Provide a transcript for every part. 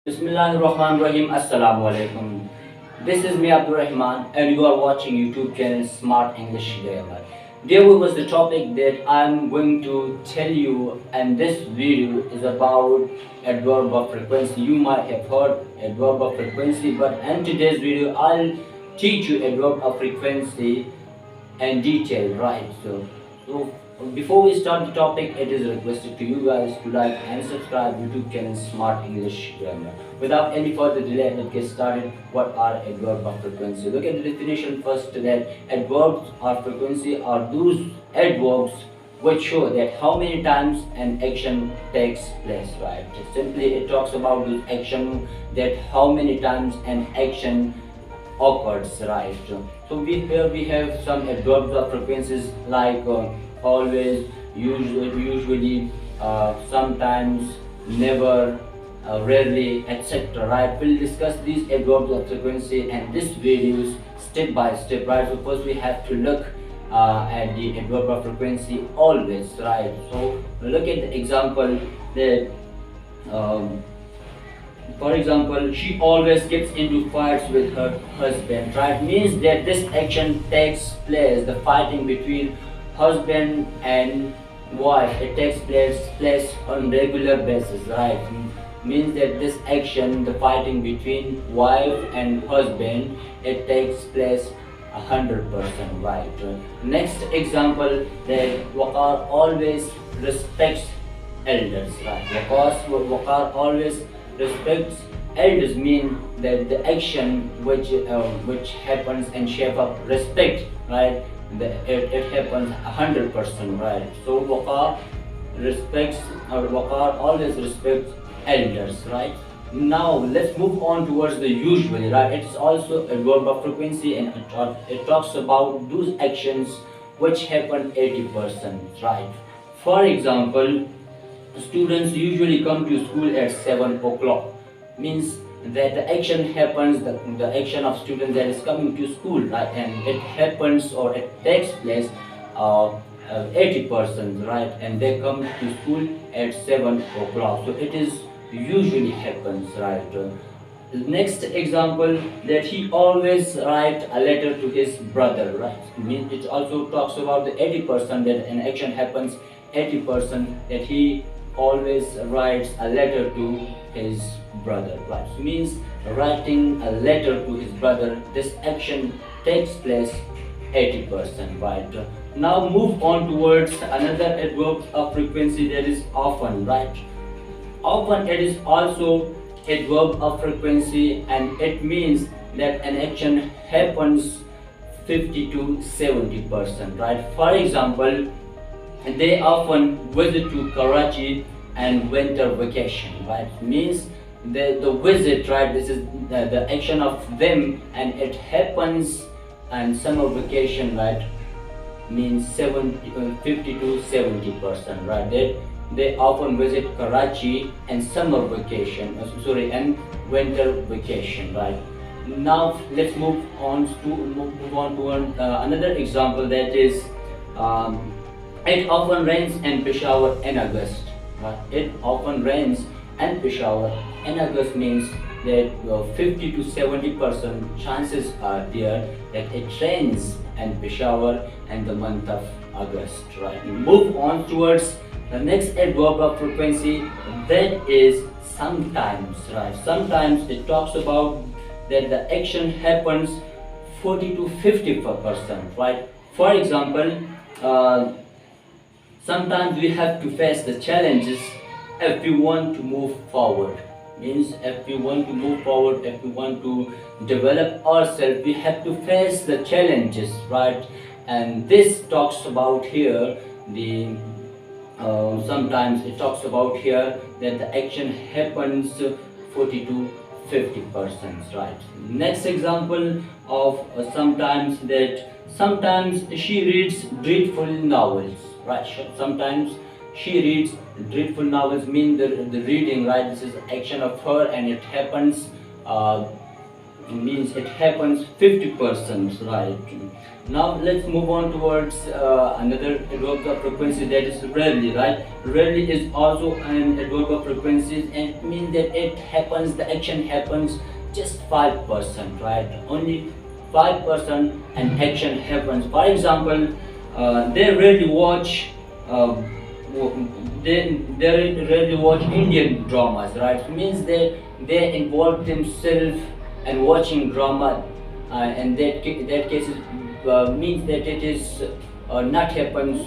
Bismillahirrahmanirrahim. Assalamu alaikum. This is me Abdurrahman and you are watching YouTube channel Smart English Grammar. There was the topic that I'm going to tell you, and this video is about adverb of frequency. You might have heard adverb of frequency, but in today's video I'll teach you adverb of frequency and detail, right? So before we start the topic, it is requested to you guys to like and subscribe YouTube channel Smart English Grammar. Without any further delay, let's get started. What are adverbs of frequency? Look at the definition first. That adverbs of frequency are those adverbs which show that how many times an action takes place, right? Simply, it talks about the action, that how many times an action occurs, right? So here we have some adverbs of frequencies like always, usually, sometimes, never, rarely, etc. Right? We'll discuss these adverbs of frequency and this videos step by step. Right? So first we have to look at the adverb of frequency always. Right? So look at the example that. For example, she always gets into fights with her husband, right? Means that this action takes place, the fighting between husband and wife, it takes place on regular basis, right? Means that this action, the fighting between wife and husband, it takes place 100%, right? Next example, that Waqar always respects elders, right? Waqar always respects elders mean that the action which happens and shape up respect, right? It happens 100%, right? So Waqar always respects elders, right? Now let's move on towards the usually, right? It's also a verb of frequency and it talks about those actions which happen 80%, right? For example, students usually come to school at 7 o'clock. Means that the action happens, the action of students that is coming to school, right? And it happens or it takes place 80%, right? And they come to school at 7 o'clock. So it is usually happens, right? Next example, that he always write a letter to his brother, right? Means it also talks about the 80% that an action happens 80%, that he always writes a letter to his brother, right? So means writing a letter to his brother, this action takes place 80%, right? Now move on towards another adverb of frequency, that is often, right? Often it is also adverb of frequency and it means that an action happens 50 to 70%, right? For example, they often visit to Karachi and winter vacation, right? Means the visit, right? This is the action of them and it happens and summer vacation, right? Means 50 to 70%, right? They often visit Karachi and summer vacation, and winter vacation, right? Now let's move on to another example, that is it often rains in Peshawar in August. Right? It often rains in Peshawar in August means that 50 to 70% chances are there that it rains in Peshawar in the month of August. Right? Move on towards the next adverb of frequency, that is sometimes. Right? Sometimes it talks about that the action happens 40 to 50%. Right? For example. Sometimes we have to face the challenges if we want to move forward. Means if we want to move forward, if we want to develop ourselves, we have to face the challenges, right? And this talks about here the sometimes it talks about here that the action happens 40 to 50%, right? Next example of sometimes she reads dreadful novels, right? Sometimes she reads dreadful novels mean the reading, right? This is action of her and it happens means it happens 50%, right? Now let's move on towards another adverb of frequency, that is rarely, right? Rarely is also an adverb of frequency, and it means that it happens, the action happens just 5%, right? Only 5% an action happens. For example, they rarely watch they rarely watch Indian dramas, right? It means they involve themselves and watching drama, and that case means that it is not happens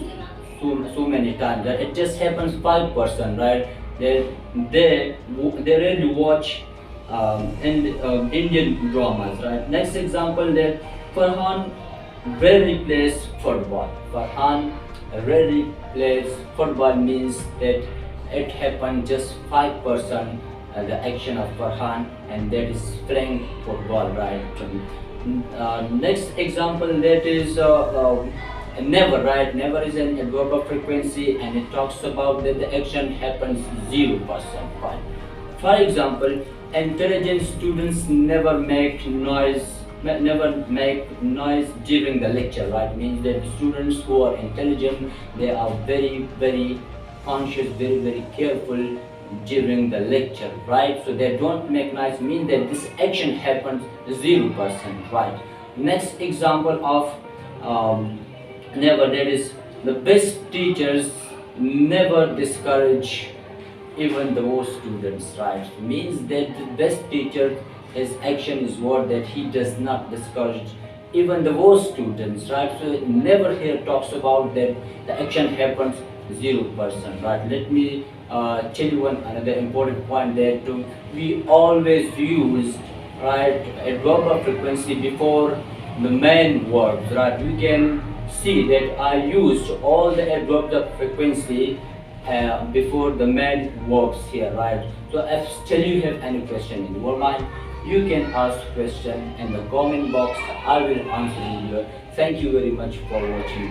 so many times. That it just happens 5%, right? They rarely watch Indian dramas, right? Next example, that Farhan rarely plays football. Farhan rarely plays football means that it happened just 5% the action of Farhan, and that is playing football, right? Next example, that is never, right? Never is an adverb of frequency, and it talks about that the action happens 0%, right? For example, intelligent students never make noise during the lecture, right? Means that students who are intelligent, they are very conscious, very careful during the lecture, right? So they don't make noise, means that this action happens 0%, right? Next example of never, that is the best teachers never discourage even the worst students, right? Means that the best teacher, his action is what, that he does not discourage even the worst students, right? So never here talks about that the action happens 0%, right? Let me tell you one another important point, that we always use, right, adverb of frequency before the main verbs, right? We can see that I used all the adverbs of frequency before the main verbs here, right? So if still you have any question in your mind, you can ask question in the comment box. I will answer you. Thank you very much for watching.